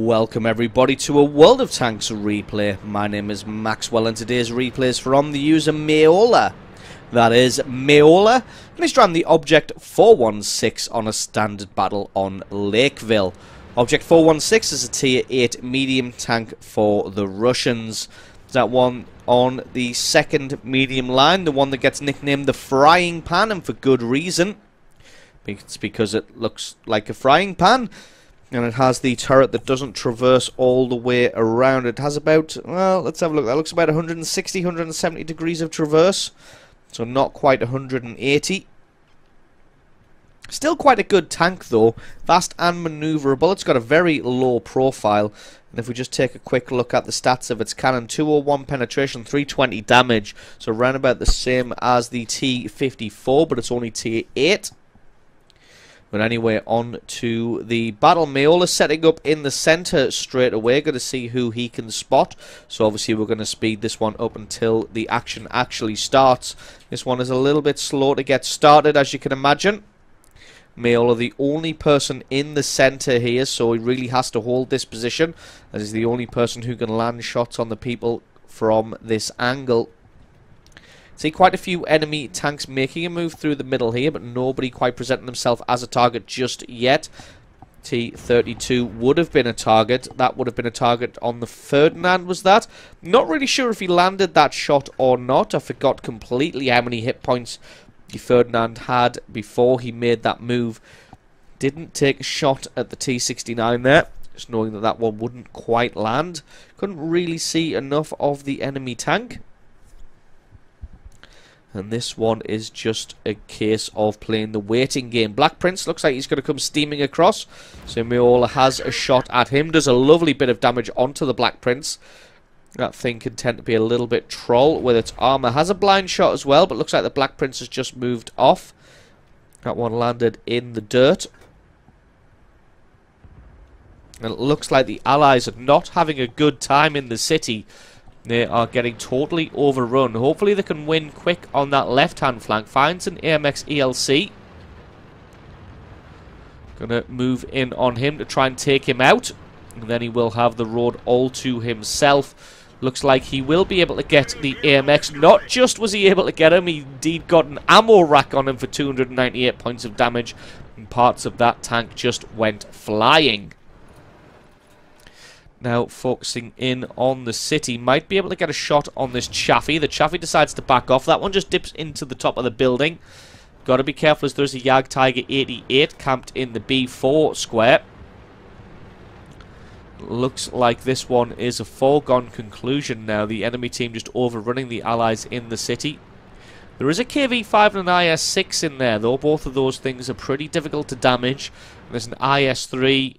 Welcome everybody to a World of Tanks replay. My name is Maxwell and today's replay is from the user Mayola. That is Mayola, and he's run the Obj.416 on a standard battle on Lakeville. Obj.416 is a tier 8 medium tank for the Russians. That one on the second medium line, the one that gets nicknamed the Frying Pan, and for good reason. It's because it looks like a frying pan. And it has the turret that doesn't traverse all the way around. It has about, well, let's have a look. That looks about 160, 170 degrees of traverse. So not quite 180. Still quite a good tank though. Fast and maneuverable. It's got a very low profile. And if we just take a quick look at the stats of its cannon, 201 penetration, 320 damage. So around about the same as the T-54, but it's only tier 8. But anyway, on to the battle. Mayola setting up in the centre straight away. Going to see who he can spot. So obviously we're going to speed this one up until the action actually starts. This one is a little bit slow to get started, as you can imagine. Mayola, the only person in the centre here, so he really has to hold this position, as he's the only person who can land shots on the people from this angle. See quite a few enemy tanks making a move through the middle here, but nobody quite presenting themselves as a target just yet. T-32 would have been a target. That would have been a target on the Ferdinand, was that? Not really sure if he landed that shot or not. I forgot completely how many hit points the Ferdinand had before he made that move. Didn't take a shot at the T-69 there, just knowing that that one wouldn't quite land. Couldn't really see enough of the enemy tank. And this one is just a case of playing the waiting game. Black Prince looks like he's going to come steaming across. So Mayola has a shot at him. Does a lovely bit of damage onto the Black Prince. That thing can tend to be a little bit troll with its armor. Has a blind shot as well, but looks like the Black Prince has just moved off. That one landed in the dirt. And it looks like the Allies are not having a good time in the city. They are getting totally overrun. Hopefully they can win quick on that left-hand flank. Finds an AMX ELC. Gonna move in on him to try and take him out. And then he will have the road all to himself. Looks like he will be able to get the AMX. Not just was he able to get him, he indeed got an ammo rack on him for 298 points of damage. And parts of that tank just went flying. Now focusing in on the city. Might be able to get a shot on this Chaffee. The Chaffee decides to back off. That one just dips into the top of the building. Got to be careful as there's a Jagdtiger 88 camped in the B4 square. Looks like this one is a foregone conclusion now. The enemy team just overrunning the Allies in the city. There is a KV-5 and an IS-6 in there though. Both of those things are pretty difficult to damage. There's an IS-3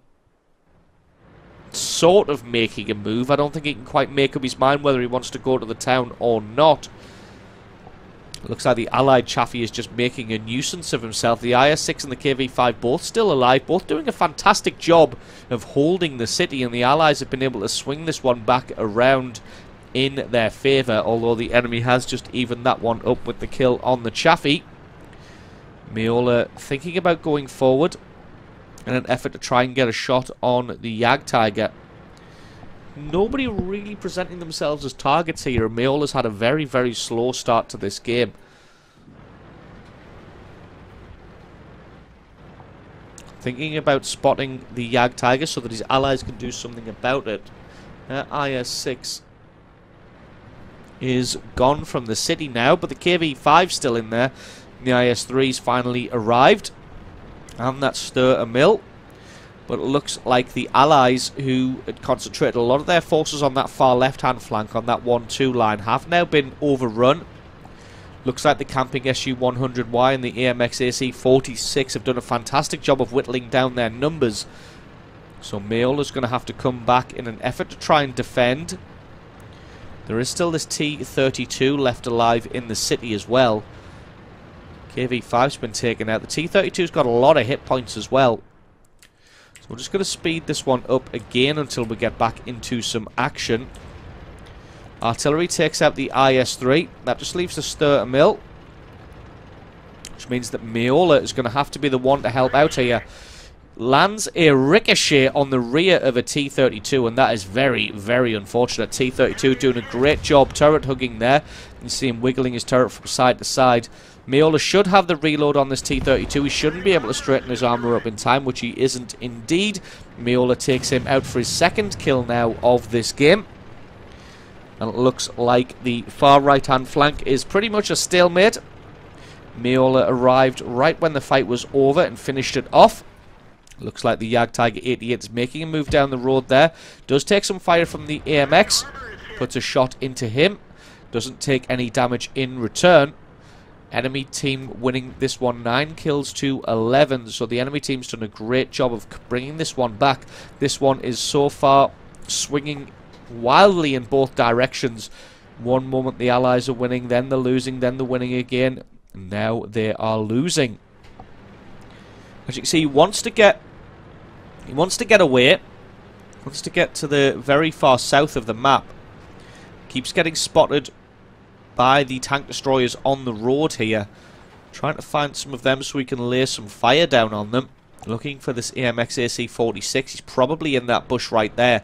sort of making a move. I don't think he can quite make up his mind whether he wants to go to the town or not. Looks like the Allied Chaffee is just making a nuisance of himself. The IS-6 and the KV-5 both still alive, both doing a fantastic job of holding the city, and the Allies have been able to swing this one back around in their favour, although the enemy has just evened that one up with the kill on the Chaffee. Mayola thinking about going forward in an effort to try and get a shot on the Jagdtiger. Nobody really presenting themselves as targets here. Mayola's had a very, very slow start to this game. Thinking about spotting the Jagdtiger so that his allies can do something about it. IS-6 is gone from the city now, but the KV-5 still in there. The IS-3's finally arrived. And that's stir a mill. But it looks like the Allies, who had concentrated a lot of their forces on that far left-hand flank, on that 1-2 line, have now been overrun. Looks like the camping SU-100Y and the AMX AC-46 have done a fantastic job of whittling down their numbers. So Mayola's going to have to come back in an effort to try and defend. There is still this T-32 left alive in the city as well. KV-5's been taken out. The T-32's got a lot of hit points as well. So we're just going to speed this one up again until we get back into some action. Artillery takes out the IS-3. That just leaves the stir a mill, which means that Mayola is going to have to be the one to help out here. lands a ricochet on the rear of a T-32, and that is very, very unfortunate. T-32 doing a great job turret hugging there. You see him wiggling his turret from side to side. Meola should have the reload on this T-32. He shouldn't be able to straighten his armor up in time, which he isn't indeed. Meola takes him out for his second kill now of this game. And it looks like the far right-hand flank is pretty much a stalemate. Meola arrived right when the fight was over and finished it off. Looks like the Jagdtiger 88 is making a move down the road there. Does take some fire from the AMX. Puts a shot into him. Doesn't take any damage in return. Enemy team winning this one 9 kills to 11. So the enemy team's done a great job of bringing this one back. This one is so far swinging wildly in both directions. One moment the Allies are winning, then they're losing, then they're winning again. Now they are losing. As you can see, he wants to get away. Wants to get to the very far south of the map. Keeps getting spotted by the tank destroyers on the road here. Trying to find some of them so we can lay some fire down on them. Looking for this AMX AC-46. He's probably in that bush right there.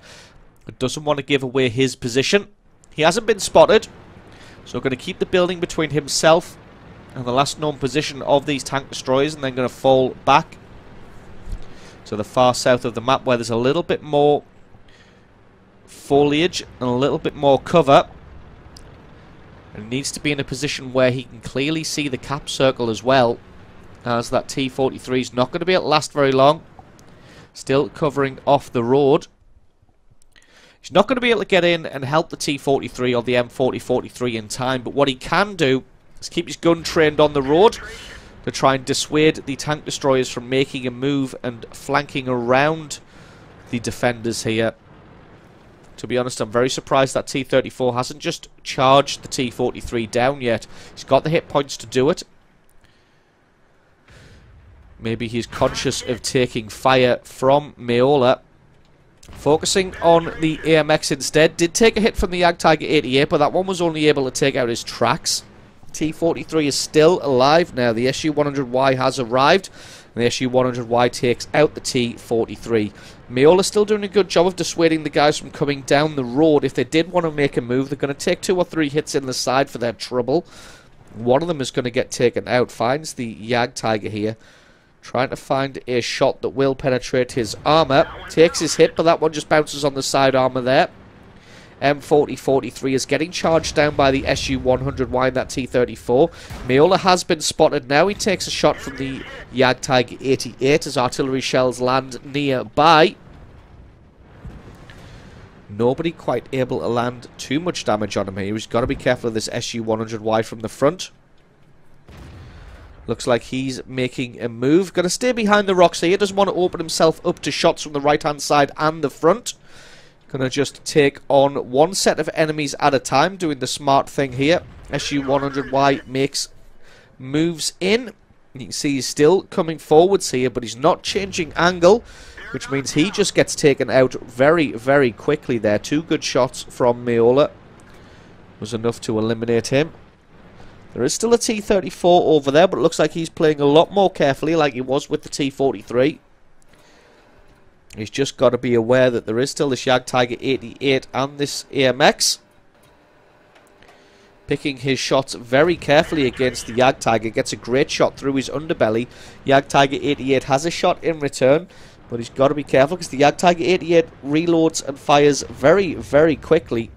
But doesn't want to give away his position. He hasn't been spotted. So going to keep the building between himself and the last known position of these tank destroyers, and then going to fall back to the far south of the map where there's a little bit more foliage and a little bit more cover. And needs to be in a position where he can clearly see the cap circle as well, as that T-43 is not going to be able to last very long. Still covering off the road. He's not going to be able to get in and help the T-43 or the M40-43 in time, but what he can do is keep his gun trained on the road to try and dissuade the tank destroyers from making a move and flanking around the defenders here. To be honest, I'm very surprised that T-34 hasn't just charged the T-43 down yet. He's got the hit points to do it. Maybe he's conscious of taking fire from Meola. Focusing on the AMX instead. Did take a hit from the Jagdtiger 88, but that one was only able to take out his tracks. T-43 is still alive now. The SU-100Y has arrived, and the SU-100Y takes out the T-43. Meola's still doing a good job of dissuading the guys from coming down the road. If they did want to make a move, they're going to take 2 or 3 hits in the side for their trouble. One of them is going to get taken out. Finds the Jagdtiger here, trying to find a shot that will penetrate his armor. Takes his hit, but that one just bounces on the side armor there. M40-43 is getting charged down by the SU-100Y in that T-34. Meola has been spotted now. He takes a shot from the Jagdtiger 88 as artillery shells land nearby. Nobody quite able to land too much damage on him here. He's got to be careful of this SU-100Y from the front. Looks like he's making a move. Going to stay behind the rocks here. Doesn't want to open himself up to shots from the right-hand side and the front. Going to just take on one set of enemies at a time, doing the smart thing here. SU-100Y makes moves in. You can see he's still coming forwards here, but he's not changing angle, which means he just gets taken out very, very quickly there. 2 good shots from Meola was enough to eliminate him. There is still a T-34 over there, but it looks like he's playing a lot more carefully like he was with the T-43. He's just got to be aware that there is still this Jagdtiger 88 and this AMX. Picking his shots very carefully against the Jagdtiger. Gets a great shot through his underbelly. Jagdtiger 88 has a shot in return, but he's got to be careful because the Jagdtiger 88 reloads and fires very, very quickly.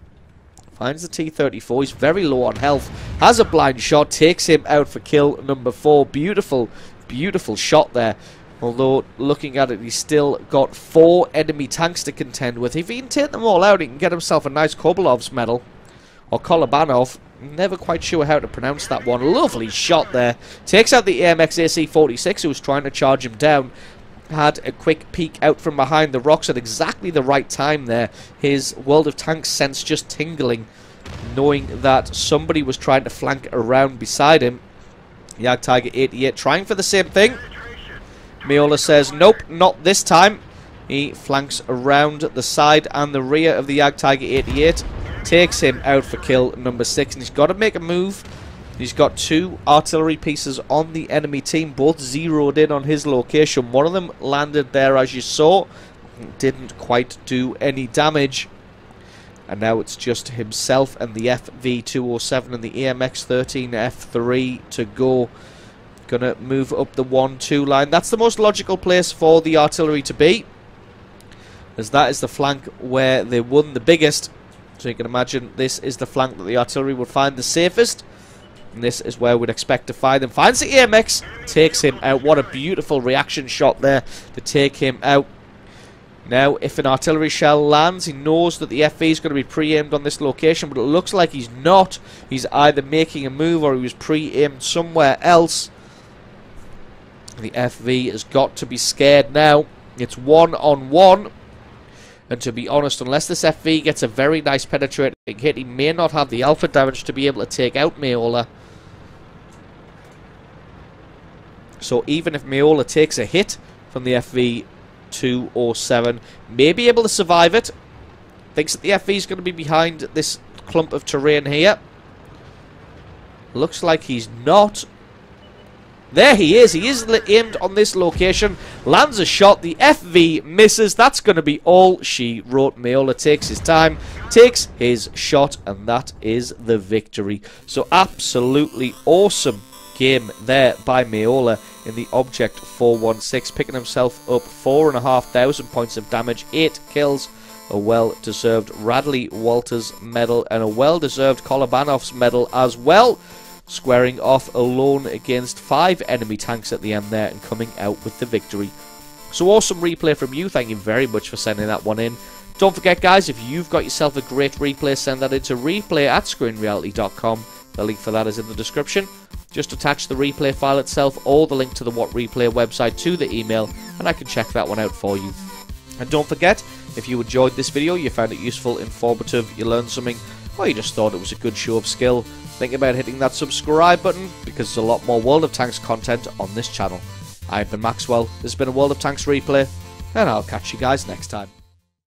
Finds the T-34. He's very low on health. Has a blind shot. Takes him out for kill number 4. Beautiful, beautiful shot there. Although, looking at it, he's still got 4 enemy tanks to contend with. If he can take them all out, he can get himself a nice Kobalov's medal. Or Kolobanov. Never quite sure how to pronounce that one. Lovely shot there. Takes out the AMX AC-46, who was trying to charge him down. Had a quick peek out from behind the rocks at exactly the right time there. His World of Tanks sense just tingling, knowing that somebody was trying to flank around beside him. Jagdtiger 88 trying for the same thing. Meola says, nope, not this time. He flanks around the side and the rear of the Jagdtiger 88. Takes him out for kill number 6. And he's got to make a move He's got 2 artillery pieces on the enemy team, both zeroed in on his location. One of them landed there, as you saw, didn't quite do any damage. And now it's just himself and the FV207 and the AMX-13F3 to go. Gonna move up the 1-2 line. That's the most logical place for the artillery to be, as that is the flank where they won the biggest. So you can imagine this is the flank that the artillery would find the safest. And this is where we'd expect to find them. Finds the AMX, takes him out. What a beautiful reaction shot there to take him out. Now, if an artillery shell lands, he knows that the FV is going to be pre-aimed on this location, but it looks like he's not. He's either making a move or he was pre-aimed somewhere else. The FV has got to be scared now. It's 1-on-1. And to be honest, unless this FV gets a very nice penetrating hit, he may not have the alpha damage to be able to take out Meola. So even if Meola takes a hit from the FV207, may be able to survive it. Thinks that the FV is going to be behind this clump of terrain here. Looks like he's not. There he is. He is aimed on this location. Lands a shot. The FV misses. That's going to be all she wrote. Meola takes his time, takes his shot, and that is the victory. So absolutely awesome game there by Meola in the Obj.416, picking himself up 4,500 points of damage, 8 kills, a well-deserved Radley Walters medal, and a well-deserved Kolobanov's medal as well, squaring off alone against 5 enemy tanks at the end there and coming out with the victory. So awesome replay from you. Thank you very much for sending that one in. Don't forget, guys, if you've got yourself a great replay, send that into replay@screenreality.com. The link for that is in the description. Just attach the replay file itself or the link to the What Replay website to the email, and I can check that one out for you. And don't forget, if you enjoyed this video, you found it useful, informative, you learned something, or you just thought it was a good show of skill, think about hitting that subscribe button, because there's a lot more World of Tanks content on this channel. I've been Maxwell, this has been a World of Tanks replay, and I'll catch you guys next time.